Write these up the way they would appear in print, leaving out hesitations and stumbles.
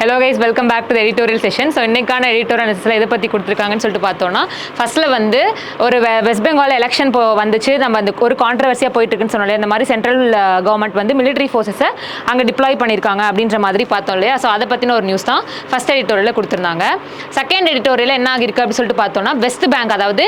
Hello guys, welcome back to the editorial session. So இன்னைக்கான editorial analysis எதை பத்தி கொடுத்திருக்காங்கன்னு சொல்லிட்டு பார்த்தோம்னா ஃபர்ஸ்ட்ல வந்து ஒரு வெஸ்ட் பெங்கால் எலெக்ஷன் வந்துச்சு. நம்ம அந்த ஒரு கான்ட்ரவர்சியா போயிட்டு இருக்குன்னு சொன்னோம். இந்த மாதிரி சென்ட்ரல் கவர்மெண்ட் வந்து மிலிட்டரி ஃபோர்ஸஸை அங்கே டிப்ளாய் பண்ணியிருக்காங்க அப்படின்ற மாதிரி பார்த்தோம் இல்லையா. ஸோ அதை பற்றின ஒரு நியூஸ் தான் ஃபர்ஸ்ட் எடிட்டோரியலில் கொடுத்துருந்தாங்க. செகண்ட் எடிட்டோரியலில் என்ன ஆகிருக்கு அப்படின்னு சொல்லிட்டு பார்த்தோம்னா வெஸ்ட் பேங்க், அதாவது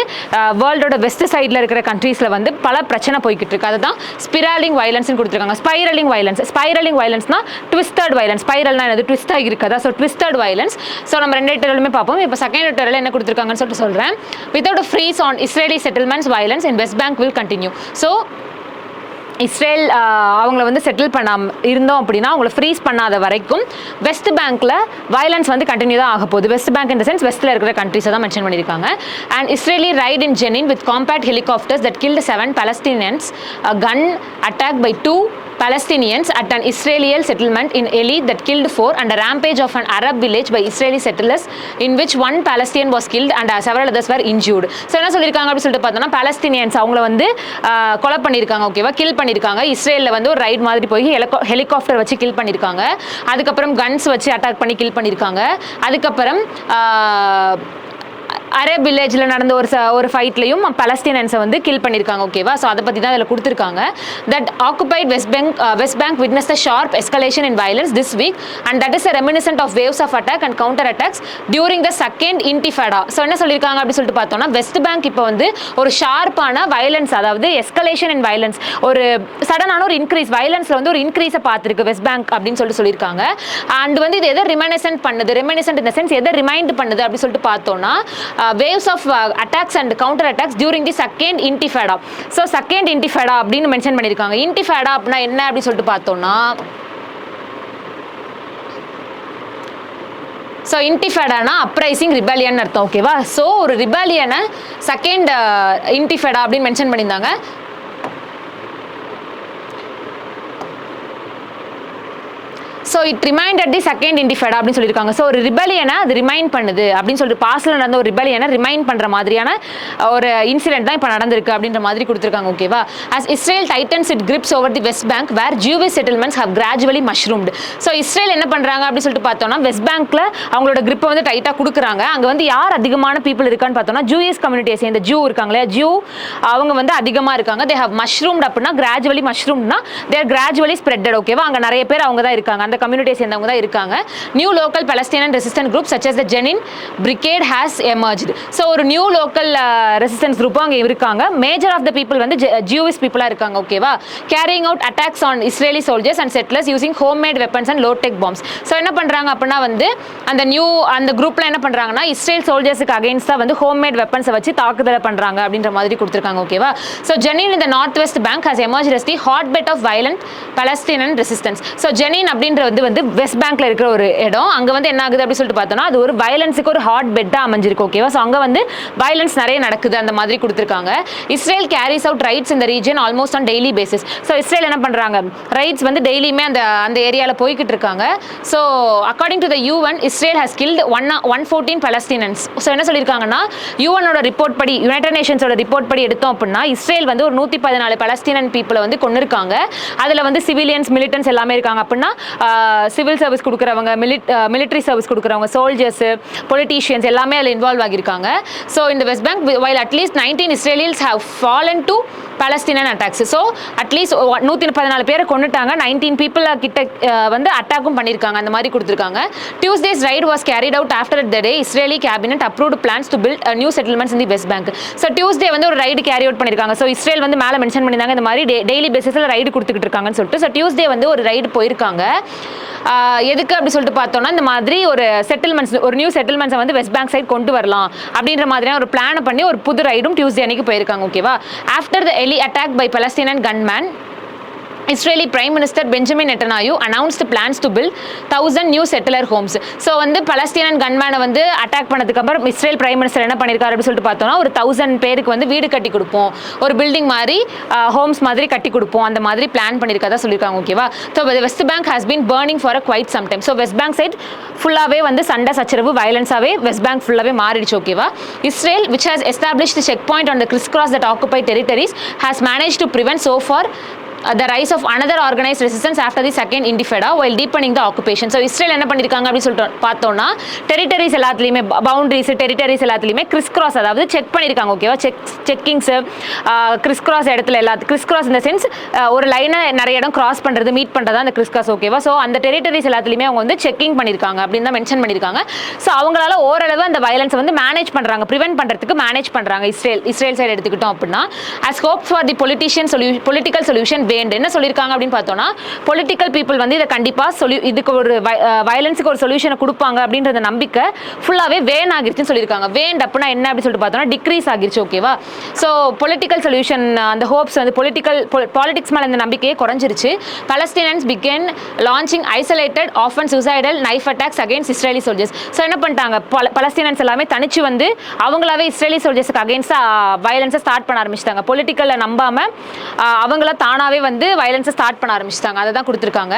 வேர்ல்டோட வெஸ்ட் சைடில் இருக்கிற கண்ட்ரீஸில் வந்து பல பிரச்சனை போய்கிட்டு இருக்கு. அதுதான் ஸ்பிராலிங் வயலன்ஸ்னு கொடுத்துருக்காங்க. ஸ்பைரலிங் வயலன்ஸ்னா ட்விஸ்டட் வயலன்ஸ். ஸ்பைரல்னா என்னது? ட்விஸ்ட் ஆகிருக்கு. So twisted violence. ஸோ நம்ம ரெண்டு எடிட்டோரியலுமே பார்ப்போம். இப்போ செகண்ட் எடிட்டோரியல் என்ன கொடுத்துருக்காங்கன்னு சொல்லிட்டு சொல்கிறேன். Without a freeze on Israeli settlements violence in west bank will continue. So Israel அவங்கள வந்து செட்டில் பண்ணாமல் இருந்தோம் அப்படின்னா அவங்கள ஃப்ரீஸ் பண்ணாத வரைக்கும் வெஸ்ட் பேங்க்கில் வயலன்ஸ் வந்து கண்டினியூ தான் ஆக போகுது. West Bank in the sense வெஸ்ட்டில் இருக்கிற கண்ட்ரீஸை தான் மென்ஷன் பண்ணியிருக்காங்க. And Israeli raid in Jenin with combat helicopters that killed 7 Palestinians, a gun attack by 2 Palestinians at an Israeli settlement in Eli that killed 4, and a rampage of an Arab village by Israeli settlers in which 1 Palestinian was killed and several others were injured. So என்ன சொல்லியிருக்காங்க அப்படின்னு சொல்லிட்டு பார்த்தோம்னா Palestinians அவங்கள வந்து கொலை பண்ணியிருக்காங்க, ஓகேவா, கில் பண்ணியிருக்காங்க. இஸ்ரேலில் வந்து ஒரு ரைட் மாதிரி போய் ஹெலிகாப்டர் வச்சு கில் பண்ணியிருக்காங்க. அதுக்கப்புறம் கன்ஸ் வச்சு அட்டாக் பண்ணி கில் பண்ணியிருக்காங்க. அதுக்கப்புறம் அரேப் வில்லேஜில் நடந்த ஒரு ஃபைட்லையும் பலஸ்தீனன்ஸை வந்து கில் பண்ணியிருக்காங்க, ஓகேவா. ஸோ அதை பற்றி தான் அதில் கொடுத்துருக்காங்க. That occupied West Bank witness the sharp escalation in violence this week and that is a reminiscent of waves of attack and counter attacks during the second intifada. So என்ன சொல்லியிருக்காங்க அப்படின்னு சொல்லிட்டு பார்த்தோம்னா வெஸ்ட் பேங்க் இப்போ வந்து ஒரு ஷார்ப்பான violence, அதாவது escalation in violence, ஒரு சடனான ஒரு இன்க்ரீஸ், வயலன்ஸில் வந்து ஒரு இன்க்ரீஸை பார்த்துருக்கு வெஸ்ட் பேங்க் அப்படின்னு சொல்லியிருக்காங்க. அண்ட் வந்து இது எதை ரிமைனிசன்ட் பண்ணுது, ரிமைனிசன்ட் இந்த சென்ஸ் எதை ரிமைண்ட் பண்ணுது அப்படின்னு சொல்லிட்டு பார்த்தோம்னா waves of attacks and counter attacks during the second intifada. So second intifada அப்படின்னு மென்ஷன் பண்ணியிருக்காங்க. இன்டிஃபாடா அப்படின்னா என்ன அப்படின்னு சொல்லிட்டு பார்த்தோம்னா, ஸோ இன்டிஃபேடானா அப்ரைசிங் ரிபேலியன் அர்த்தம், ஓகேவா. ஸோ ஒரு ரிபேலியனை செகண்ட் இன்டிஃபேடா அப்படின்னு மென்ஷன் பண்ணியிருந்தாங்க. So it reminded the second intifada அப்படின்னு சொல்லியிருக்காங்க. ஸோ ஒரு ரிபலியனை அது ரிமைண்ட் பண்ணுது அப்படின்னு சொல்லிட்டு பாஸ்டில் நடந்த ஒரு ரிபலியனை ரிமைண்ட் பண்ணுற மாதிரியான ஒரு இன்சிடென்ட் தான் இப்போ நடந்திருக்கு அப்படின்ற மாதிரி கொடுத்துருக்காங்க, ஓகேவா. as Israel tightens its grips over the West Bank where Jewish settlements have gradually mushroomed. So Israel என்ன பண்ணுறாங்க அப்படின்னு சொல்லிட்டு பார்த்தோம்னா வெஸ்ட் பேங்க்கில் அவங்களோட கிரிப்பை வந்து டைட்டாக கொடுக்குறாங்க. அங்கே வந்து யார் அதிகமான பீப்புள் இருக்கான்னு பார்த்தோம்னா ஜூயிஷ் கம்யூனிட்டியை சேர்ந்த ஜூ இருக்காங்களே, ஜூ அவங்க வந்து அதிகமாக இருக்காங்க. தே ஹவ் மஷ்ரூம்ட் அப்படின்னா கிராஜுவலி மஷ்ரூம்னா தேர் கிராஜுவலி ஸ்ப்ரெட்டட், ஓகேவா. அங்கே நிறைய பேர் அவங்க தான் இருக்காங்க, அந்த கம்யூனிட்டியை சேர்ந்தவங்க தான் இருக்காங்க. New local Palestinian resistance group such as the Jenin brigade has emerged. So ஒரு நியூ லோக்கல் ரெசிஸ்டன்ஸ் குரூப்பும் அங்கே இருக்காங்க. மேஜர் ஆஃப் த பீப்புள் வந்து ஜூவிஷ் பீப்புளாக இருக்காங்க, ஓகேவா. Carrying out attacks on Israeli soldiers and settlers using homemade weapons and low tech bombs. So என்ன பண்ணுறாங்க அப்படின்னா வந்து அந்த குரூப்பில் என்ன பண்ணுறாங்கன்னா இஸ்ரேல் சோல்ஜர்ஸுக்கு அகைன்ஸ்டாக வந்து ஹோம்மேட் வெப்பன்ஸை வச்சு தாக்குதலை பண்ணுறாங்க அப்படின்ற மாதிரி கொடுத்துருக்காங்க, ஓகேவா. So Jenin in the northwest bank has emerged as the hotbed of violent Palestinian resistance. So Jenin அப்படின்ற வந்து வெஸ்ட் பேங்க்ல இருக்கிற ஒரு இடம். அங்க வந்து என்ன ஆகுது அப்படி சொல்லிட்டு பார்த்தோம்னா அது ஒரு வயலன்ஸுக்கு ஒரு ஹாட் பெட்டா அமைஞ்சிருக்கு, ஓகேவா. ஸோ அங்க வந்து வயலன்ஸ் நிறைய நடக்குது அந்த மாதிரி கொடுத்துருக்காங்க. இஸ்ரேல் கேரிஸ் அவுட் ரைட்ஸ் இந்த region almost on daily basis. So Israel என்ன பண்றாங்க, ரைட்ஸ் வந்து டெய்லியுமே அந்த ஏரியாவில் போய்கிட்டு இருக்காங்க. So according to the UN, Israel has killed 114 Palestinians. So என்ன சொல்லியிருக்காங்கன்னா யூஎனோட ரிப்போர்ட் படி, யுனைடெட் நேஷன்ஸோட ரிப்போர்ட் படி எடுத்தோம் அப்படின்னா இஸ்ரேல் வந்து ஒரு 114 பலஸ்தீனன் பீப்புளை வந்து கொண்டிருக்காங்க. அதில் வந்து சிவிலியன்ஸ், மிலிட்டன்ஸ் எல்லாமே இருக்காங்க. அப்படின்னா சிவில் சர்வீஸ் கொடுக்குறவங்க, மிலிட்டரி சர்வீஸ் கொடுக்குறவங்க, சோல்ஜர்ஸ், பொலிட்டீஷியன்ஸ் எல்லாமே அதில் இன்வால்வ் ஆகியிருக்காங்க. ஸோ இந்த west bank while at least 19 Israelis have fallen to Palestinian attacks. So at least 114 பேரை கொண்டுட்டாங்க, 19 people கிட்ட வந்து அட்டாக்கும் பண்ணியிருக்காங்க அந்த மாதிரி கொடுத்துருக்காங்க. Tuesday's raid was carried out after the day Israeli cabinet approved plans to build new settlements in the West Bank. So Tuesday வந்து ஒரு ரைடு கேரி அவுட் பண்ணியிருக்காங்க. ஸோ இஸ்ரேல் வந்து மேலே மென்ஷன் பண்ணியிருந்தாங்க இந்த மாதிரி டெய்லி பேசிஸில் ரைடு கொடுத்துக்கிட்டு இருக்காங்கன்னு சொல்லிட்டு. ஸோ டியூஸ்டே வந்து ஒரு ரைடு போயிருக்காங்க. எதுக்கு அப்படி சொல்லிட்டு பார்த்தோம்னா இந்த மாதிரி ஒரு செட்டில்மெண்ட்ஸ், ஒரு நியூ செட்டில்மெண்ட்ஸை வந்து வெஸ்ட் பேங்க் சைட் கொண்டு வரலாம் அப்படின்ற மாதிரியான ஒரு பிளான் பண்ணி ஒரு புது ரைடும் டியூஸ்டே அன்னைக்கு போயிருக்காங்க, ஓகேவா. After the Eli attack by Palestinian gunman, Israeli Prime Minister Benjamin Netanyahu announced plans to build 1000 new settler homes. So வந்து பலஸ்தீனன் கன்மேனை வந்து அட்டாக் பண்ணதுக்கு அப்புறம் இஸ்ரேல் பிரைம் மினிஸ்டர் என்ன பண்ணியிருக்காரு அப்படின்னு சொல்லிட்டு பார்த்தோம்னா ஒரு 1000 பேருக்கு வந்து வீடு கட்டி கொடுப்போம், ஒரு பில்டிங் மாதிரி ஹோம்ஸ் மாதிரி கட்டி கொடுப்போம், அந்த மாதிரி பிளான் பண்ணியிருக்கதா சொல்லியிருக்காங்க, ஓகேவா. So West Bank has been burning for a quite some time. So West Bank side ஃபுல்லாகவே வந்து சண்டை சச்சரவு வயலன்ஸாகவே வெஸ்ட் பேங்க் ஃபுல்லாகவே மாறிடுச்சு, ஓகேவா. Israel which has established the checkpoint on the crisscross that occupied territories has managed to prevent so far the rise of another organized resistance after the second intifada while deepening the occupation. So Israel என்ன பண்ணிருக்காங்க அப்படின்னு சொல்லிட்டு பார்த்தோம்னா territories எல்லாத்துலயுமே boundaries territories எல்லாத்துலயுமே Chris cross அதாவது check பண்ணிருக்காங்க ஓகேவா செக்கிங்ஸ் கிறிஸ் கிராஸ் இடத்துல எல்லாத்து கிறிஸ் கிராஸ் இந்த சென்ஸ் ஒரு லைனை நிறைய இடம் கிராஸ் பண்றது மீட் பண்றது அந்த கிறிஸ் கிராஸ் ஓகேவா. ஸோ அந்த டெரிட்டரிஸ் எல்லாத்துலயுமே அவங்க வந்து செக்கிங் பண்ணிருக்காங்க அப்படின்னு தான் மென்ஷன் பண்ணிருக்காங்க. ஸோ அவங்களால ஓரளவு அந்த வயலன்ஸ் வந்து மேனேஜ் பண்றாங்க ப்ரிவென்ட் பண்றதுக்கு மேனேஜ் பண்றாங்க இஸ்ரேல் சைடு எடுத்துக்கிட்டோம் அப்படின்னா. as hopes for the political solution வேண்டு என்ன சொல்லியிருக்காங்க அப்படின்னு பார்த்தோம்னா பொலிட்டிக்கல் பீப்புள் வந்து இதை கண்டிப்பா இதுக்கு ஒரு வயலன்ஸுக்கு ஒரு சொல்யூஷனை கொடுப்பாங்க அப்படின்ற நம்பிக்கை ஃபுல்லாவே வேன் ஆகிருச்சுன்னு சொல்லியிருக்காங்க. வேண்ட் அப்படின்னா என்ன அப்படின்னு சொல்லிட்டு பார்த்தோம்னா டிக்ரீஸ் ஆகிருச்சு ஓகேவா. ஸோ பொலிட்டிக்கல் சொல்யூஷன் அந்த ஹோப்ஸ் வந்து பாலிடிக்ஸ் மேலே இந்த நம்பிக்கையே குறைஞ்சிருச்சு. Palestinians began launching isolated often suicidal knife attacks against Israeli soldiers. So என்ன பண்ணிட்டாங்க பலஸ்தீனியன்ஸ் எல்லாமே தனிச்சு வந்து அவங்களாவே இஸ்ரேலி சோல்ஜர்ஸ்க்கு அகேன்ஸ்ட் வயலன்ஸை ஸ்டார்ட் பண்ண ஆரம்பிச்சிட்டாங்க. பொலிட்டிக்கலை நம்பாம அவங்கள தானாவே வந்து வயலன்ஸை ஸ்டார்ட் பண்ண ஆரம்பிச்சிட்டாங்க. அதை தான் கொடுத்துருக்காங்க.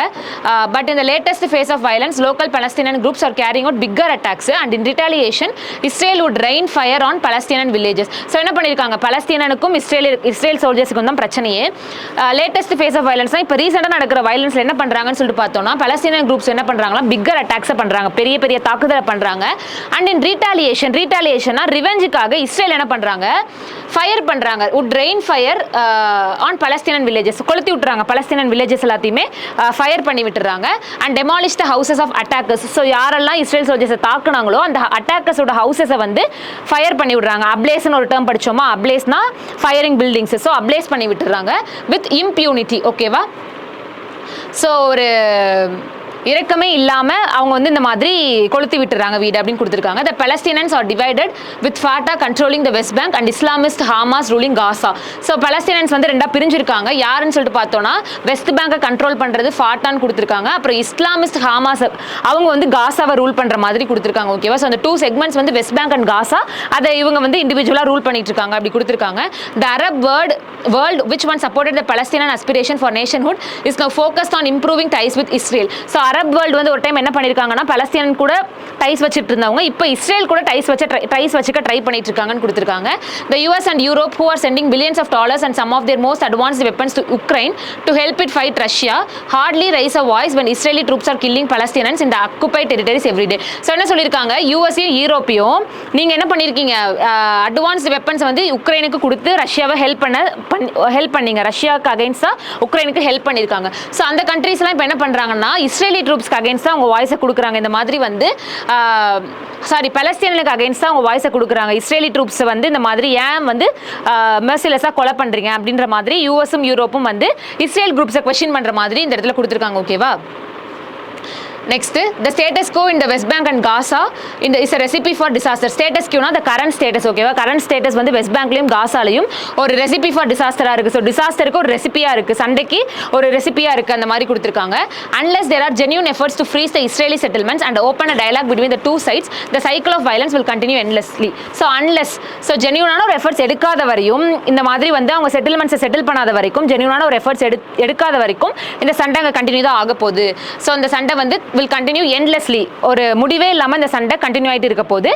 பட் இந்த latest phase of violence local Palestinian groups are carrying out bigger attacks and in retaliation Israel would rain fire on Palestinian villages. So என்ன பண்ணிருக்காங்க பலஸ்தீனனுக்கும் இஸ்ரேல் சோல்ஜர்ஸ்க்கும் தான் பிரச்சனையே. லேட்டஸ்ட் ஃபேஸ் ஆஃப் வயலன்ஸ் இப்போ ரீசெண்டாக நடக்கிற வயலன்ஸ்ல என்ன பண்றாங்கன்னு சொல்லிட்டு பார்த்தோம்னா பலஸ்தீனியன் குரூப்ஸ் என்ன பண்றாங்களா பிக்கர் அட்டாக்ஸை பண்றாங்க பெரிய பெரிய தாக்குதலை பண்றாங்க. அண்ட் இன் ரீட்டாலியேஷனா ரிவெஞ்சுக்காக இஸ்ரேல் என்ன பண்றாங்க ஃபயர் பண்றாங்க would rain fire on Palestinian villages. கொளுத்தி விட்டுறாங்க பலஸ்தீனியன் வில்லேஜஸ் எல்லாத்தையுமே ஃபயர் பண்ணி விட்டுறாங்க. And demolish the houses of attackers. So யாரெல்லாம் இஸ்ரேல் சோல்ஜர்ஸை தாக்குனாங்களோ அந்த அட்டாக்கர்ஸோட ஹவுசஸை வந்து ஃபயர் பண்ணி விடுறாங்க. அப்ளேஸ்னு ஒரு டேர்ம் படிச்சோமா அப்ளேஸ்னா ஃபயரிங் பில்டிங்ஸ். ஸோ அப்ளேஸ் பண்ணி விட்டுறாங்க வித் இம்ப்யூனிட்டி ஓகேவா. ஸோ ஒரு இரக்கமே இல்லாம அவங்க வந்து இந்த மாதிரி கொளுத்தி விட்டுறாங்க வீடு அப்படின்னு கொடுத்துருக்காங்க. The Palestinians are divided with Fatah controlling the West Bank and Islamist Hamas ruling Gaza. So Palestinians வந்து ரெண்டா பிரிஞ்சிருக்காங்க. யாருன்னு சொல்லிட்டு பார்த்தோம்னா வெஸ்ட் பேங்கை கண்ட்ரோல் பண்றது ஃபாட்டான்னு கொடுத்துருக்காங்க. அப்புறம் இஸ்லாமிஸ்ட் ஹமாஸ் அவங்க வந்து காசாவை ரூல் பண்ற மாதிரி கொடுத்துருக்காங்க ஓகேவா. ஸோ அந்த டூ செக்மெண்ட்ஸ் வந்து வெஸ்ட் பேங்க் அண்ட் காசா அதை இவங்க வந்து இண்டிவிஜுவலா ரூல் பண்ணிட்டு இருக்காங்க அப்படி கொடுத்துருக்காங்க. The Arab world which one supported the Palestinian aspiration for nationhood is now focused on improving ties with Israel. So Arab world வந்து ஒரு டைம் என்ன பண்ணிருக்காங்கன்னா பலஸ்தீன் கூட டைஸ் வச்சிட்டு இருந்தவங்க இப்போ இஸ்ரேல் கூட டைஸ் வச்சுக்க ட்ரை பண்ணிட்டு இருக்காங்கன்னு கொடுத்துருக்காங்க. The US and Europe who are sending billions of dollars and some of their most advanced weapons to Ukraine to help it fight Russia hardly raise a voice when Israeli troops are killing Palestinians in the occupied territories every day. So என்ன சொல்லியிருக்காங்க யூஎஸ்ஏயும் யூரோப்பையும் நீங்க என்ன பண்ணிருக்கீங்க advanced weapons வந்து உக்ரைனுக்கு கொடுத்து ரஷ்யாவை help பண்ணீங்க ரஷ்யாவுக்கு அகைன்ஸ்டா உக்ரைனுக்கு ஹெல்ப் பண்ணிருக்காங்க. ஸோ அந்த கண்ட்ரீஸ்லாம் இப்போ என்ன பண்றாங்கன்னா இஸ்ரேலி ட்ரூப்ஸ்க்கு அகைன்ஸ்டா அவங்க வாய்ஸை கொடுக்குறாங்க. இந்த மாதிரி வந்து பலஸ்தீனுக்கு அகைன்ஸ்டா அவங்க வாய்ஸை கொடுக்குறாங்க. இஸ்ரேலி ட்ரூப்ஸ் வந்து இந்த மாதிரி ஏன் வந்து மெர்சிலஸா கொலை பண்றீங்க அப்படின்ற மாதிரி யூஎஸும் யூரோப்பும் வந்து இஸ்ரேல் குரூப்ஸை கொஸ்டின் பண்ற மாதிரி இந்த இடத்துல கொடுத்துருக்காங்க ஓகேவா. Next, the status quo in the West Bank and Gaza is a recipe for disaster. Status quo na the current status okay va current status வந்து West Bankலயும் காசாலயும் ஒரு recipe for disaster இருக்கு. So disasterக்கு ஒரு ரெசிபியா இருக்கு சண்டைக்கு ஒரு ரெசிபியா இருக்கு அந்த மாதிரி கொடுத்திருக்காங்க. Unless there are genuine efforts to freeze the Israeli settlements and open a dialogue between the two sides, the cycle of violence will continue endlessly. So unless genuine ஒரு எஃபர்ட்ஸ் எடுக்காத வரையும் இந்த மாதிரி வந்து அவங்க செட்டில்மெண்ட்ஸை செட்டில் பண்ணாத வரைக்கும் ஜென்யூனான ஒரு எஃபர்ட்ஸ் எடுக்காத வரைக்கும் இந்த சண்டை அங்கே கண்டினியூ தான் ஆக போகுது. ஸோ அந்த சண்டை வந்து will continue endlessly ஒரு முடிவே இல்லாமல் இந்த சண்டை கண்டினியூ ஆகிட்டு இருக்க போது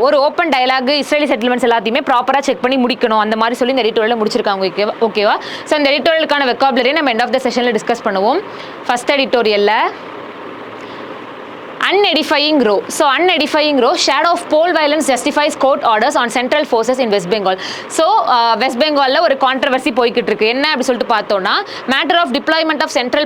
ஒரு ஓப்பன் டயலாக் இஸ்ரேலி செட்டில்மெண்ட்ஸ் எல்லாத்தையுமே ப்ராப்பராக செக் பண்ணி முடிக்கணும் அந்த மாதிரி சொல்லி இந்த எடிட்டோரியல் முடிச்சிருக்காங்க ஓகேவா. ஸோ இந்த எடிட்டோரியலுக்கான வெக்காபுலரி நம்ம எண்ட் ஆஃப் த செஷனில் டிஸ்கஸ் பண்ணுவோம். ஃபர்ஸ்ட் எடிட்டோரியலில் unedifying row. So unedifying row, shadow of pole violence justifies court orders on central forces in West Bengal. So West Bengal la ஒரு controversy போயிட்டு இருக்கு. என்ன அப்படி சொல்லிட்டு பார்த்தோம்னா matter of deployment of central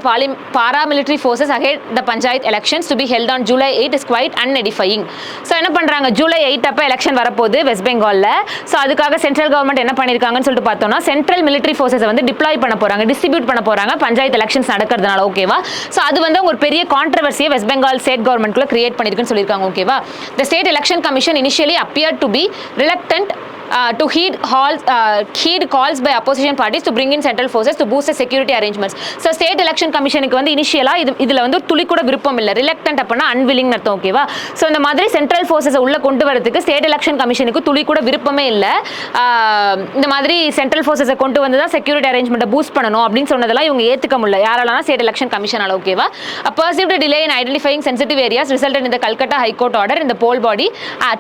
paramilitary forces ahead the panchayat elections to be held on July 8 is quite unedifying. So என்ன பண்றாங்க ஜூலை 8 அப்ப எலெக்ஷன் வரப்போகுது வெஸ்ட் பெங்கால்ல. ஸோ அதுக்காக சென்ட்ரல் கவர்மெண்ட் என்ன பண்ணிருக்காங்கன்னு சொல்லிட்டு பார்த்தோம்னா சென்ட்ரல் மிலிட்டரி ஃபோர்ஸஸ் வந்து டிப்ளாய் பண்ண போறாங்க டிஸ்ட்ரிபியூட் பண்ண போறாங்க பஞ்சாயத்து எலெக்ஷன்ஸ் நடக்கிறதுனால ஓகேவா. ஸோ அது வந்து ஒரு பெரிய கான்ட்ரவர்சியை West Bengal state government create பண்ணிருக்குன்னு சொல்லிருக்காங்க ஓகேவா. The state election commission initially appeared to be reluctant to heed calls by opposition parties to bring in central forces to boost the security arrangements. So state election commissionக்கு வந்து இனிஷியலா இதுல வந்து துளி கூட விருப்பம் இல்ல reluctant அப்படினா unwilling அர்த்தம் ஓகேவா. சோ இந்த மாதிரி சென்ட்ரல் ஃபோர்ஸஸ் உள்ள கொண்டு வரதுக்கு ஸ்டேட் எலெக்ஷன் கமிஷனுக்கு துளி கூட விருப்பமே இல்ல. இந்த மாதிரி சென்ட்ரல் ஃபோர்ஸஸை கொண்டு வந்து தான் செக்யூரிட்டி அரேஞ்ச்மெண்ட்டை பூஸ்ட் பண்ணணும் அப்படின்னு சொன்னதெல்லாம் இவங்க ஏத்துக்க முடியல யாராலனா ஸ்டேட் எலெக்ஷன் கமிஷனால ஓகேவா. A perceived delay in identifying sensitive areas resulted in the Calcutta High Court order in the poll body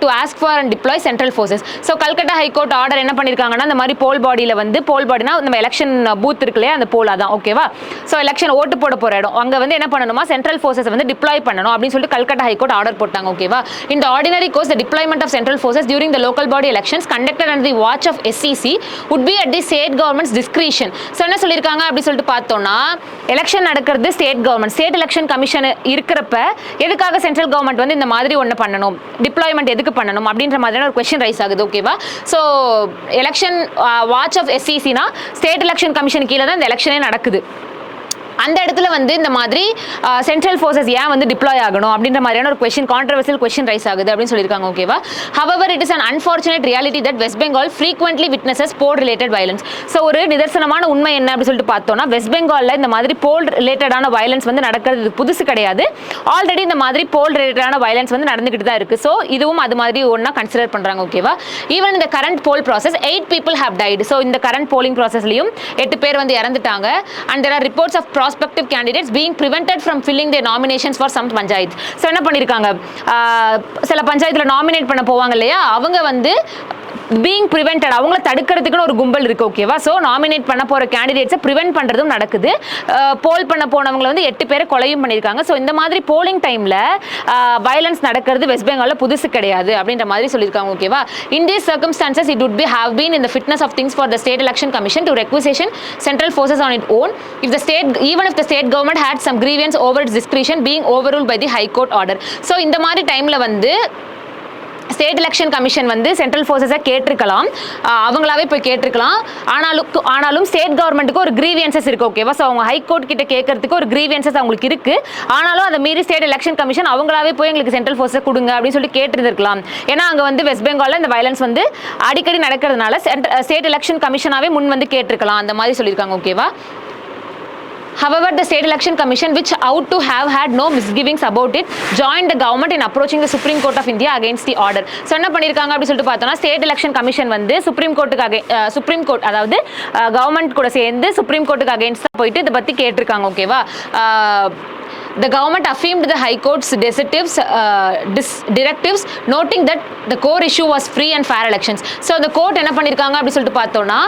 to ask for and deploy central forces. So Calcutta High high court order என்ன பண்ணிருக்காங்கன்னா இந்த மாதிரி போல் பாடியில வந்து போல் பாடினா நம்ம election booth இருக்கு இல்லையா அந்த போல் அதான் ஓகேவா. ஸோ எலெக்ஷன் ஓட்டு போட போற இடம் அங்க வந்து என்ன பண்ணணுமா சென்ட்ரல் ஃபோர்ஸஸ் வந்து டிப்ளாய் பண்ணணும் அப்படின்னு சொல்லிட்டு கல்கட்டா ஹைகோர்ட் ஆர்டர் போட்டாங்க ஓகேவா. இந்த ordinary course the deployment of central forces during the local body elections conducted under the watch of SEC would be at the state government's discretion. So என்ன சொல்லியிருக்காங்க அப்படி சொல்லிட்டு பார்த்தோம்னா எலெக்ஷன் நடக்கிறது state government state election commission இருக்கிறப்ப எதுக்காக central government வந்து இந்த மாதிரி ஒன்று பண்ணணும் டிப்ளாய்மெண்ட் எதுக்கு பண்ணணும் அப்படின்ற மாதிரியான ஒரு கொஸ்டின் ரைஸ் ஆகுது ஓகேவா. ஸோ எலெக்ஷன் வாட்ச் ஆஃப் SECனா ஸ்டேட் எலெக்ஷன் கமிஷன் கீழே தான் இந்த எலெக்ஷனே நடக்குது. அந்த இடத்துல வந்து இந்த மாதிரி சென்ட்ரல் ஃபோர்ஸஸ் ஏன் வந்து டிப்ளாய் ஆகணும் அப்படின்ற மாதிரியான ஒரு கொஸ்டின் கான்ட்ரவர்சியல் கொஸ்டின் ரைஸ் ஆகுது அப்படின்னு சொல்லியிருக்காங்க ஓகேவா. However it is an unfortunate reality that West Bengal frequently witnesses poll related violence. So ஒரு நிதர்சனமான உண்மை என்ன அப்படின்னு சொல்லிட்டு பார்த்தோம்னா வெஸ்ட் பெங்காலில் இந்த மாதிரி போல் ரிலேட்டடான வயலன்ஸ் வந்து நடக்கிறது புதுசு கிடையாது. ஆல்ரெடி இந்த மாதிரி போல் ரிலேட்டடான வயலன்ஸ் வந்து நடந்துகிட்டு தான் இருக்கு. ஸோ இதுவும் அது மாதிரி ஒன்றா கன்சிடர் பண்ணுறாங்க ஓகேவா. ஈவன் இந்த current poll process 8 people have died. So இந்த கரண்ட் போலிங் ப்ராசஸ்லையும் 8 பேர் வந்து இறந்துட்டாங்க. And there are reports of prospective candidates being prevented from filling their nominations for some panchayats. So என்ன பண்ணிருக்காங்க சில பஞ்சாயத்துல நாமினேட் பண்ண போவாங்க இல்லையா அவங்க வந்து being prevented அவங்கள தடுக்கிறதுக்குன்னு ஒரு கும்பல் இருக்கு ஓகேவா. ஸோ நாமினேட் பண்ண போற கேண்டிடேட்ஸை ப்ரிவென்ட் பண்றதும் நடக்குது. போல் பண்ண போனவங்களை வந்து 8 பேரை கொலையும் பண்ணியிருக்காங்க. ஸோ இந்த மாதிரி போலிங் டைம்ல வயலன்ஸ் நடக்கிறது வெஸ்ட் பெங்கால்ல புதுசு கிடையாது அப்படின்ற மாதிரி சொல்லியிருக்காங்க ஓகேவா. In these circumstances it would be have been in the fitness of things for the state election commission to requisition central forces on its own if the state even if the state government had some grievance over its discretion being overruled by the high court order. So இந்த மாதிரி டைம்ல வந்து state election commission வந்து central ஃபோர்ஸஸை கேட்டிருக்கலாம் அவங்களாவே போய் கேட்டிருக்கலாம். ஆனாலும் ஸ்டேட் கவர்மெண்ட்டுக்கு ஒரு கிரீவியன்சஸ் இருக்கு ஓகேவா. ஸோ அவங்க ஹைகோர்ட் கிட்ட கேட்கறதுக்கு ஒரு கிரீவியன்சஸ் அவங்களுக்கு இருக்கு. ஆனாலும் அதை மீறி ஸ்டேட் எலெக்ஷன் கமிஷன் அவங்களாவே போய் எங்களுக்கு சென்ட்ரல் ஃபோர்ஸை கொடுங்க அப்படின்னு சொல்லி கேட்டிருந்திருக்கலாம். ஏன்னா அங்கே வந்து வெஸ்ட் பெங்காலில் இந்த வயலன்ஸ் வந்து அடிக்கடி நடக்கிறதுனால ஸ்டேட் எலெக்ஷன் கமிஷனாவே முன் வந்து கேட்டிருக்கலாம் அந்த மாதிரி சொல்லியிருக்காங்க ஓகேவா. However, the State Election Commission, which ought to have had no misgivings about it, joined the government in approaching the Supreme Court of India against the order. So என்ன பண்ணிருக்காங்க அப்படி சொல்லிட்டு பார்த்தோம்னா ஸ்டேட் எலெக்ஷன் கமிஷன் வந்து supreme court அதாவது government கூட சேர்ந்து supreme கோர்ட்டுக்கு அகைன்ஸ்டா போயிட்டு இதை பத்தி கேட்டிருக்காங்க ஓகேவா. The government affirmed the High Court's directives, noting that the core issue was free and fair elections. So the court என்ன பண்ணிருக்காங்க அப்படி சொல்லிட்டு பார்த்தோம்னா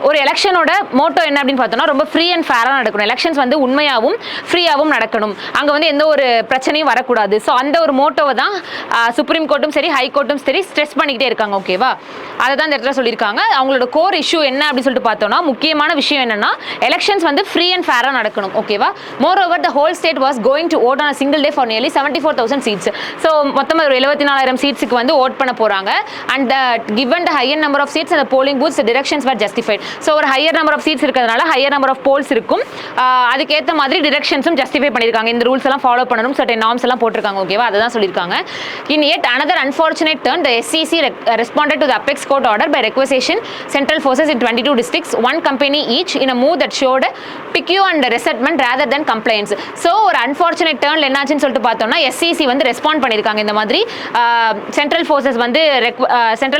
ஒரு எலெக்ஷனோட மோட்டோ என்ன அப்படின்னு பார்த்தோம்னா ரொம்ப ஃப்ரீ அண்ட் ஃபேராக நடக்கணும். எலெக்ஷன்ஸ் வந்து உண்மையாகவும் ஃப்ரீயாகவும் நடக்கணும். அங்கே வந்து எந்த ஒரு பிரச்சனையும் வரக்கூடாது. ஸோ அந்த ஒரு மோட்டோவை தான் சுப்ரீம் கோர்ட்டும் சரி ஹை கோர்ட்டும் சரி ஸ்ட்ரெஸ் பண்ணிக்கிட்டே இருக்காங்க ஓகேவா. அதை தான் இந்த இடத்துல சொல்லியிருக்காங்க. அவங்களோட கோர் இஷ்யூ என்ன அப்படின்னு சொல்லிட்டு பார்த்தோம்னா முக்கியமான விஷயம் என்னன்னா எலெக்ஷன்ஸ் வந்து ஃப்ரீ அண்ட் ஃபேராக நடக்கணும் ஓகேவா. Moreover, the whole state was going to vote on a single day for nearly 74,000 seats. So மொத்தமா ஒரு 74,000 சீட்ஸ்க்கு வந்து ஓட் பண்ண போறாங்க. And given the higher number of seats and the polling booths, the directions were justified. So ஒரு higher number of seats இருக்கிறதுனால higher number of polls இருக்கும். அதுக்கு ஏத்த மாதிரி directionsம் justify பண்ணிருக்காங்க. இந்த ரூல்ஸ் எல்லாம் ஃபாலோ பண்ணணும், certain norms எல்லாம் போட்டுருக்காங்க ஓகேவா. அதுதான் சொல்லிருக்காங்க. In yet another unfortunate turn, the SEC responded to the apex court order by requisition central forces in 22 districts, one company each, in a move that showed pique and resentment rather than compliance. So ஒரு unfortunate டர்ன்ல என்னாச்சுன்னு சொல்லிட்டு பார்த்தோம்னா SEC வந்து respond பண்ணிருக்காங்க. இந்த மாதிரி central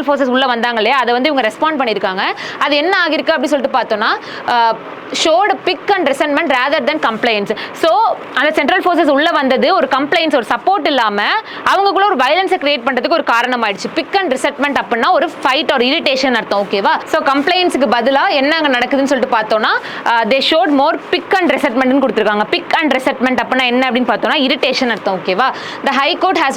forces உள்ள வந்தாங்க இல்லையா அதை வந்து இவங்க ரெஸ்பாண்ட் பண்ணிருக்காங்க. அது என்ன ஆகிருக்கு அப்படி சொல்லிட்டு பார்த்தோம்னா showed pick and resentment rather than complaints. So அந்த சென்ட்ரல் ஃபோர்ஸஸ் உள்ள வந்தது ஒரு கம்ப்ளைண்ட்ஸ் ஒரு சப்போர்ட் இல்லாம அவங்களுக்குள்ள ஒரு வயலன்ஸை கிரியேட் பண்றதுக்கு ஒரு காரணம் ஆயிடுச்சு. பிக் அண்ட் ரிசென்ட்மெண்ட் அப்படின்னா ஒரு ஃபைட் ஒரு இரிட்டேஷன் அர்த்தம் ஓகேவா. ஸோ கம்ப்ளைண்ட்ஸ்க்கு பதிலாக என்ன அங்கே நடக்குதுன்னு சொல்லிட்டு பார்த்தோம்னா தே ஷோட் மோர் பிக் அண்ட் ரெசென்ட்மெண்ட் கொடுத்துருக்காங்க. பிக் அண்ட் ரெசென்ட்மெண்ட் அப்படின்னா என்ன அப்படின்னு பார்த்தோம்னா இரிட்டேஷன் அர்த்தம் ஓகேவா. The High Court has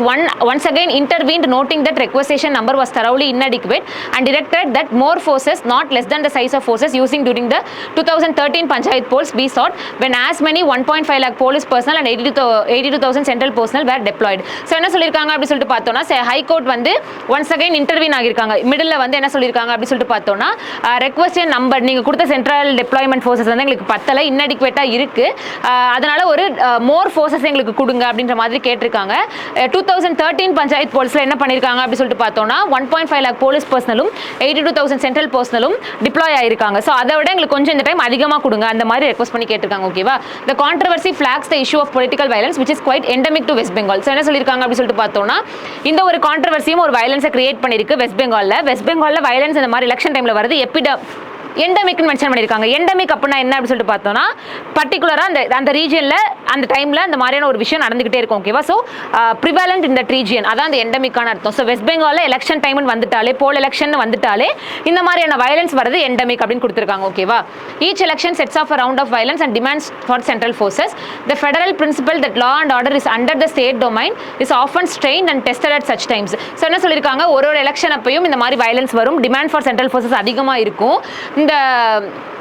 once again intervened, noting that requisition number was thoroughly inadequate and directed that more forces, not less than the size of forces using during the 2013 Panchayat polls be sought, when as many 1.5 lakh police personnel and 82,000 central personnel were deployed. So என்ன சொல்லிருக்காங்க அப்படி சொல்லிட்டு பார்த்தோம்னா High Court வந்து once again intervene ஆகிருக்காங்க. Middle வந்து என்ன சொல்லிருக்காங்க அப்படி சொல்லிட்டு பார்த்தோம்னா ரெக்வெஸ்ட் நம்பர் நீங்க கொடுத்த சென்ட்ரல் டெப்ளாய்மெண்ட் ஃபோர்ஸஸ் வந்து எங்களுக்கு பத்தல இன்அடிக்வேட்டா இருக்கு, அதனால ஒரு மோர் ஃபோர்ஸஸ் எங்களுக்கு கொடுங்க அப்படின்ற மாதிரி கேட்டிருக்காங்க. 2013 பஞ்சாயத் போல்ஸ்ல என்ன பண்ணிருக்காங்க அப்படி சொல்லிட்டு பார்த்தோம்னா 1.5 lakh போலீஸ் பர்சனலும் 82,000 சென்ட்ரல் பர்சனலும் டிப்ளாய் ஆயிருக்காங்க. ஸோ அதை விட எங்களுக்கு கொஞ்சம் இந்த டைம் அதிகமாக கொடுங்க அந்த மாதிரி ரெக்வஸ்ட் பண்ணி கேட்டிருக்காங்க ஓகேவா. The controversy flags the issue of political violence which is quite endemic to West Bengal. So என்ன சொல்லியிருக்காங்க அப்படி சொல்லிட்டு பார்த்தோம்னா இந்த ஒரு கான்ட்ரவர்சியும் ஒரு வயலன்ஸை கிரியேட் பண்ணிருக்கு வெஸ்ட் பெங்கால்ல. வெஸ்ட் பெங்கால்ல வயலன்ஸ் இந்த மாதிரி எலெக்ஷன் டைம்ல வருது எண்டமிக்னு மென்ஷன் பண்ணியிருக்காங்க. எண்டமிக் அப்படின்னா என்ன அப்படின்னு சொல்லிட்டு பார்த்தோம்னா பர்டிகுலராக அந்த ரீஜியனில் அந்த டைமில் அந்த மாதிரியான ஒரு விஷயம் நடந்துகிட்டே இருக்கும். ஓகேவா? So prevalent in that region, அதான் அந்த எண்டமிக்கான அர்த்தம். ஸோ வெஸ்ட் பெங்காலில் எலெக்ஷன் டைம்னு வந்துட்டாலே, போல் எலெக்ஷன் வந்துட்டாலே இந்த மாதிரியான வயலன்ஸ் வரது எண்டமிக் அப்படின்னு கொடுத்துருக்காங்க. ஓகேவா? Each election sets off a round of violence and demands for central forces. The federal principal that law and order is under the state domain is often strained and tested at such times. So என்ன சொல்லியிருக்காங்க, ஒரு election அப்பையும் இந்த மாதிரி violence வரும், demand for central forces அதிகமாக இருக்கும். இந்த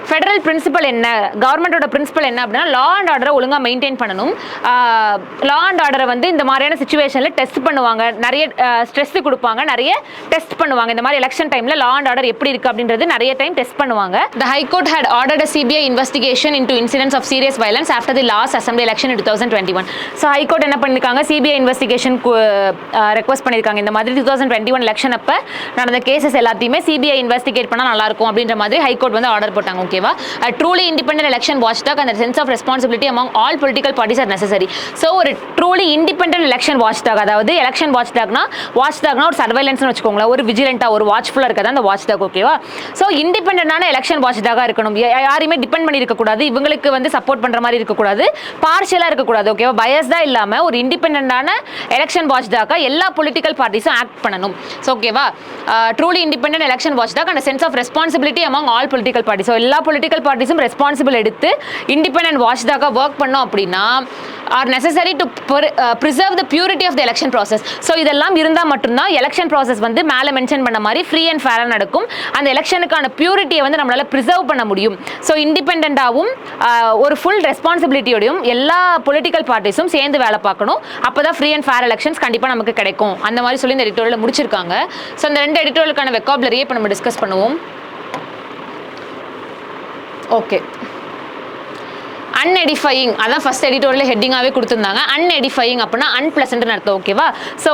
ஃபெடரல் பிரின்சிபல் என்ன, கவர்மெண்டோட பிரின்சிபல் என்ன அப்படின்னா லா அண்ட் ஆர்டரை ஒழுங்காக மெயின்டைன் பண்ணணும். லா அண்ட் ஆர்டரை வந்து இந்த மாதிரியான சிச்சுவேஷனில் டெஸ்ட் பண்ணுவாங்க, நிறைய ஸ்ட்ரெஸ் கொடுப்பாங்க, நிறைய டெஸ்ட் பண்ணுவாங்க. இந்த மாதிரி எலெக்ஷன் டைமில் லா அண்ட் ஆர்டர் எப்படி இருக்குது அப்படின்றது நிறைய டைம் டெஸ்ட் பண்ணுவாங்க. The High Court had ordered a CBI investigation into incidents of serious violence after the last assembly election in 2021. So High Court என்ன பண்ணியிருக்காங்க, சிபிஐ இன்வெஸ்டிகேஷன் ரெக்வஸ்ட் பண்ணியிருக்காங்க. இந்த மாதிரி 2021 எலெக்ஷன் அப்போ நடந்த கேசஸ் எல்லாத்தையுமே சிபிஐ இன்வெஸ்டிகேட் பண்ணால் நல்லாயிருக்கும் அப்படின்ற மாதிரி High Court வந்து ஆர்டர் போட்டாங்க. ஓகேவா? A truly independent election watchdog and a sense of responsibility among all political parties are necessary. So ஒரு truly independent election watchdog, அதாவது election watchdogனா ஒரு சர்வைலன்ஸ்னு வச்சுக்கோங்களேன், ஒரு விஜிலண்டா, ஒரு வாட்ச்ஃபுல்லாக இருக்கிறது அந்த வாட்ச்டாக். ஓகேவா? ஸோ இண்டிபெண்டான எலெக்ஷன் வாட்ச்டாகாக இருக்கணும், யாரையுமே டிபெண்ட் பண்ணி இருக்கக்கூடாது, இவங்களுக்கு வந்து சப்போர்ட் பண்ணுற மாதிரி இருக்கக்கூடாது, பார்ஷியலாக இருக்கக்கூடாது. ஓகேவா? பயஸ்டாக இல்லாமல் ஒரு இண்டிபெண்டான எலெக்ஷன் வாட்ச்டாக எல்லா பொலிட்டிக்கல் பார்ட்டிஸும் ஆக்ட் பண்ணணும். ஸோ ஓகேவா? Truly independent election watchdog and sense of responsibility among all political party. So எல்லா பொலிட்டிக்கல் பார்ட்டிஸும் ரெஸ்பான்சிபிள் எடுத்து இண்டிபெண்டன்ட் வாட்ச்டாக ஒர்க் பண்ணோம் அப்படின்னா are necessary to preserve the purity of the election process. So இதெல்லாம் இருந்தால் மட்டும்தான் எலெக்ஷன் ப்ராசஸ் வந்து மேலே மென்ஷன் பண்ண மாதிரி ஃப்ரீ அண்ட் ஃபேராக நடக்கும். அந்த எலெக்ஷனுக்கான பியூரிட்டியை வந்து நம்மளால் ப்ரிசர்வ் பண்ண முடியும். ஸோ இண்டிபெண்டாகவும் ஒரு ஃபுல் ரெஸ்பான்சிபிலிட்டியோடையும் எல்லா பொலிட்டிக்கல் பார்ட்டிஸும் சேர்ந்து வேலை பார்க்கணும். அப்போ தான் ஃப்ரீ அண்ட் ஃபேர் எலெக்ஷன்ஸ் கண்டிப்பாக நமக்கு கிடைக்கும். அந்த மாதிரி சொல்லி இந்த எடிட்டோரியல் முடிச்சிருக்காங்க. ஸோ இந்த 2 எடிட்டோரியலுக்கான வெக்காபுலரியை இப்போ நம்ம டிஸ்கஸ் பண்ணுவோம். ஓகே, அன்எடிஃபையிங், அதான் ஃபர்ஸ்ட் எடிட்டோரியல் ஹெட்டிங்காகவே கொடுத்துருந்தாங்க. அன்எடிஃபையிங் அப்படின்னா அன்பிளசன்ட்னு அர்த்தம். ஓகேவா? ஸோ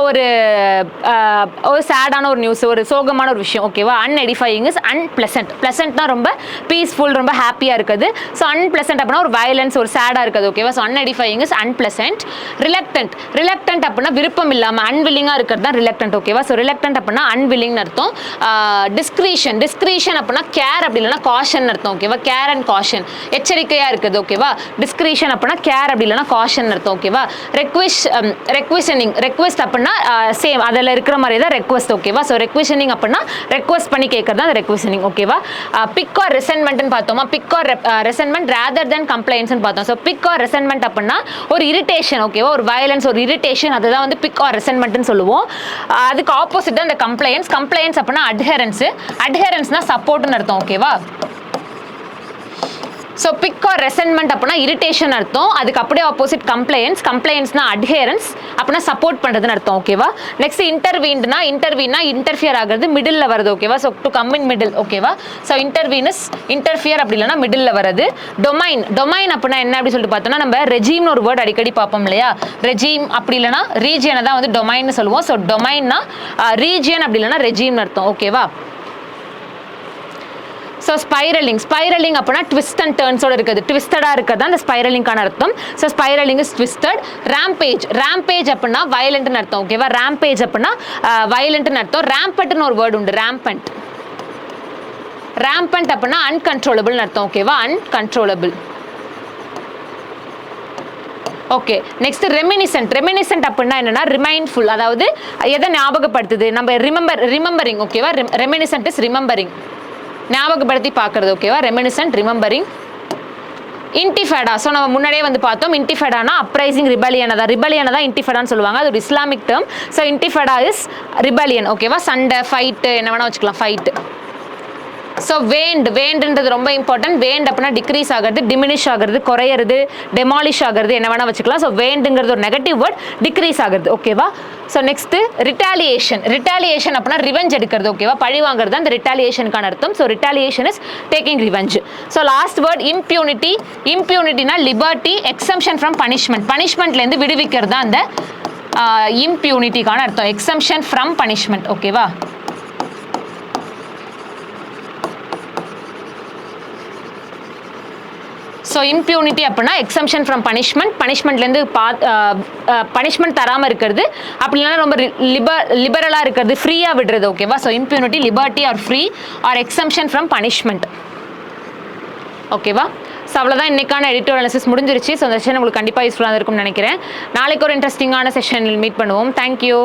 ஒரு சேடான ஒரு நியூஸ், ஒரு சோகமான ஒரு விஷயம். ஓகேவா? அன்எடிஃபையிங் இஸ் அன்பிளசன்ட். பிளசன்ட்னா ரொம்ப பீஸ்ஃபுல், ரொம்ப ஹாப்பியாக இருக்குது. ஸோ அன்பிளசன்ட் அப்படின்னா ஒரு வயலன்ஸ், ஒரு சேடாக இருக்குது. ஓகேவா? So unedifying is unpleasant. Reluctant அப்படின்னா விருப்பம் இல்லாமல், அன்வில்லிங்காக இருக்கிறது தான் ரிலக்டன்ட். ஓகேவா? ஸோ ரிலக்டன்ட் அப்படின்னா அன்வில்லிங்னு அர்த்தம். டிஸ்கிரீஷன் அப்படின்னா கேர், அப்படி இல்லைன்னா காஷன் அர்த்தம். ஓகேவா? கேர் அண்ட் காஷன், எச்சரிக்கையாக இருக்குது. ஓகேவா? டிஸ்கிரிஷன் அப்படின்னா கேர், அப்படி இல்லைன்னா காஷன் அர்த்தம். ஓகேவா? ரெக்வெஸ்ட் அப்படின்னா சேம் அதில் இருக்கிற மாதிரி தான் ரெக்வெஸ்ட். ஓகேவா? ஸோ ரெக்வெஷனிங் அப்படின்னா ரெக்வெஸ்ட் பண்ணி கேட்கறது தான் ரெக்வெஷனிங். ஓகேவா? பிக் ஆர் ரெசன்மெண்ட்னு பார்த்தோமா, pique or resentment rather than கம்ப்ளைண்ட்ஸ்னு பார்த்தோம். ஸோ பிக் ஆர் ரெசன்மெண்ட் அப்படின்னா ஒரு இரிட்டேஷன். ஓகேவா? ஒரு வயலன்ஸ், ஒரு இரிட்டேஷன், அதுதான் வந்து பிக் ஆர் ரெசன்மெண்ட்னு சொல்லுவோம். அதுக்கு ஆப்போசிட் தான் இந்த கம்ப்ளைண்ட்ஸ் அப்படின்னா அட்ஹெரன்ஸ்னா சப்போர்ட்னு அர்த்தம். ஓகேவா? ஸோ பிக் ஆர் ரெசன்மெண்ட் அப்படின்னா இரிட்டேஷன் அர்த்தம். அதுக்கு அப்படியே ஆப்போசிட் கம்ப்ளைண்ட்ஸ்னா அட்ஹேரன்ஸ் அப்படின்னா சப்போர்ட் பண்ணுறதுன்னு அர்த்தம். ஓகேவா? நெக்ஸ்ட் இன்டர்வீன்னா இன்டர்ஃபியர் ஆகிறது, மிடில் வருது. ஓகேவா? So to come in middle. ஓகேவா? ஸோ இன்டர்ஃபியர் அப்படி இல்லைன்னா மிடில் வருது. டொமைன் அப்படின்னா என்ன அப்படி சொல்லிட்டு பார்த்தோம்னா, நம்ம ரெஜீம்னு ஒரு வேர்டு அடிக்கடி பார்ப்போம் இல்லையா? ரெஜீம் அப்படி இல்லைன்னா ரீஜியனை தான் வந்து டொமைன்னு சொல்லுவோம். ஸோ டொமைன்னா ரீஜியன் அப்படி இல்லைன்னா ரெஜீம்னு அர்த்தம். ஓகேவா? ஸோ ஸ்பைரலிங் அப்படின்னா ட்விஸ்ட் அண்ட் டர்ன்ஸோடு இருக்குது, ட்விஸ்டடாக இருக்கிறது அந்த ஸ்பைரலிங்கான அர்த்தம். So spiralling is twisted. Rampage அப்படின்னா வயலண்ட்னு அர்த்தம். ஓகேவா? ரேம்பேஜ் அப்படின்னா வயலண்ட்னு அர்த்தம். ரேம்பட்னு ஒரு வேர்டு உண்டு, ரேம்பண்ட் அப்படின்னா அன்கன்ட்ரோலபிள்னு அர்த்தம். ஓகேவா? அன்கன்ட்ரோலபிள். ஓகே, நெக்ஸ்ட் ரெமினிசன்ட் அப்படின்னா என்னன்னா ரிமைண்ட்ஃபுல், அதாவது எதை ஞாபகப்படுத்துது, நம்ம ரிமெம்பரிங். ஓகேவா? ரெமினிசன்ட் இஸ் ரிமெம்பரிங், ஞாபகப்படுத்தி பார்க்கறது. ஓகேவா? Reminiscent, remembering. இன்டிஃபேடா, ஸோ நம்ம முன்னாடியே வந்து பார்த்தோம், இன்டிஃபேடானா அப்ரைசிங், ரிபலியனை தான் இன்டிஃபேடான்னு சொல்லுவாங்க. அது ஒரு Islamic term. So intifada is rebellion. ஓகேவா? சண்டை, ஃபைட்டு, என்ன வேணா வச்சுக்கலாம், ஃபைட்டு. ஸோ வேண்டுன்றது ரொம்ப இம்பார்ட்டன்ட். வேண்ட் அப்படின்னா டிக்ரீஸ் ஆகிறது, டிமினிஷ் ஆகிறது, குறையிறது, டெமாலிஷ் ஆகிறது, என்ன வேணா வச்சுக்கலாம். ஸோ வேண்டுங்கிறது ஒரு நெகட்டிவ் வேர்ட், டிக்ரீஸ் ஆகிறது. ஓகேவா? ஸோ நெக்ஸ்ட் ரிட்டாலியேஷன் அப்படின்னா ரிவெஞ்ச் எடுக்கிறது. ஓகேவா? பழி வாங்குறது அந்த ரிட்டாலியேஷனுக்கான அர்த்தம். So retaliation is taking revenge. So last word இம்பியூனிட்டினா லிபர்ட்டி, எக்ஸம்ஷன் ஃப்ரம் பனிஷ்மெண்ட்லேருந்து விடுவிக்கிறது தான் அந்த இம்பியூனிட்டிக்கான அர்த்தம். Exemption from punishment. ஓகேவா? ஸோ இம்பியூனிட்டி அப்படின்னா எக்ஸம்ஷன் ஃப்ரம் பனிஷ்மெண்ட்லேருந்து பனிஷ்மெண்ட் தராமல் இருக்கிறது, அப்படி இல்லைன்னா ரொம்ப லிபரலாக இருக்கிறது, ஃப்ரீயாக விடுறது. ஓகேவா? So impunity, liberty or free or exemption from punishment. ஓகேவா? ஸோ அவ்வளோதான் இன்னைக்கான எடிட்டோரியல் அனாலிசிஸ் முடிஞ்சிருச்சு. ஸோ அந்த செஷன் உங்களுக்கு கண்டிப்பாக யூஸ்ஃபுல்லாக இருக்கும்னு நினைக்கிறேன். நாளைக்கு ஒரு இன்ட்ரெஸ்டிங்கான செஷனில் மீட் பண்ணுவோம். தேங்க்யூ.